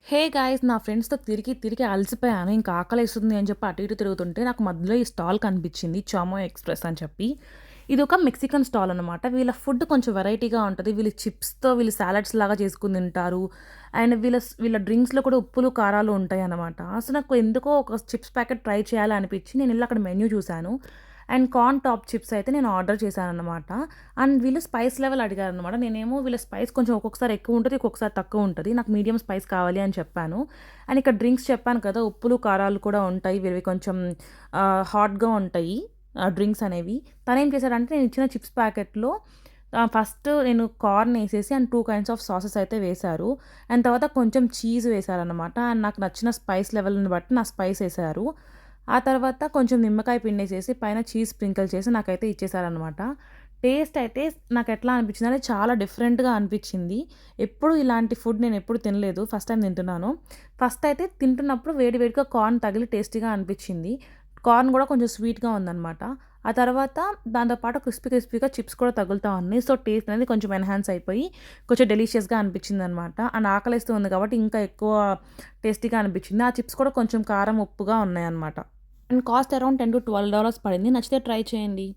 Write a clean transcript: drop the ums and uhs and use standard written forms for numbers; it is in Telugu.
Hey guys! నా ఫ్రెండ్స్‌తో తిరిగి, తిరిగి అలసిపోయాను. ఇంకా ఆకలేస్తుంది అని చెప్పి అటు ఇటు తిరుగుతుంటే నాకు మధ్యలో ఈ స్టాల్ కనిపించింది. చామో ఎక్స్‌ప్రెస్ అని చెప్పి. ఇదొక మెక్సికన్ స్టాల్ అనమాట. వీళ్ళ ఫుడ్ కొంచెం వెరైటీగా ఉంటది. వీళ్ళు చిప్స్‌తో వీళ్ళు సాలడ్స్ లాగా చేసుకొని తింటారు. అండ్ వీళ్ళ డ్రింక్స్‌లో కూడా ఉప్పులు, కారాలు ఉంటాయన్నమాట. అసలు నాకు ఎందుకో ఒక చిప్స్ ప్యాకెట్ ట్రై చేయాలి అనిపించి నేనెళ్లి అక్కడ మెన్యూ చూసాను. అండ్ కార్న్ టాప్ చిప్స్ అయితే నేను ఆర్డర్ చేశానన్నమాట. అండ్ వీళ్ళు స్పైస్ లెవెల్ అడిగారనమాట. నేనేమో వీళ్ళ స్పైస్ కొంచెం ఒక్కొక్కసారి ఎక్కువ ఉంటది, ఒక్కొక్కసారి తక్కువ ఉంటది. నాకు మీడియం స్పైస్ కావాలి అని చెప్పాను. అండ్ ఇక్కడ డ్రింక్స్ చెప్పాను కదా! ఉప్పులు, కారాలు కూడా ఉంటాయి. వీళ్ళవి కొంచెం హాట్‌గా ఉంటాయి డ్రింక్స్ అనేవి. తనేం చేశాడంటే నేను ఇచ్చిన చిప్స్ ప్యాకెట్‌లో ఫస్ట్ నేను కార్న్ ఏసేసి అండ్ 2 కైండ్స్ ఆఫ్ సాసెస్ అయితే వేశారు. అండ్ తర్వాత కొంచెం చీజ్ వేశారనమాట. అండ్ నాకు నచ్చిన స్పైస్ లెవెల్‌ని బట్టి నా స్పైస్ ఏసారు. ఆ తర్వాత కొంచెం నిమ్మకాయ పిండేసేసి పైన చీజ్ స్ప్రింకిల్ చేసి నాకైతే ఇచ్చేసారనమాట. టేస్ట్ అయితే నాకెట్లా అనిపించిందంటే చాలా డిఫరెంట్‌గా అనిపించింది. ఎప్పుడు ఇలాంటి ఫుడ్ నేనెప్పుడు తినలేదు. ఫస్ట్ టైమ్ తింటున్నాను. ఫస్ట్ అయితే తింటున్నప్పుడు వేడి వేడిగా కార్న్ తగిలి టేస్టీగా అనిపించింది. కార్న్ గూడా కొంచెం స్వీట్‌గా ఉందనమాట. ఆ తర్వాత దాంతో పాటు క్రిస్పీగా చిప్స్ కూడా తగులుతా ఉన్నాయి. సో, టేస్ట్ అనేది కొంచెం ఎన్హాన్స్ అయిపోయి కొంచెం డెలీషియస్‌గా అనిపించిందనమాట. అండ్ ఆకలేస్తూ ఉంది కాబట్టి ఇంకా ఎక్కువ టేస్టీగా అనిపించింది. ఆ చిప్స్ కూడా కొంచెం కారం, ఉప్పుగా ఉన్నాయన్నమాట. అండ్ కాస్ట్ అరౌండ్ $10-12 పడింది. నచ్చితే ట్రై చేయండి.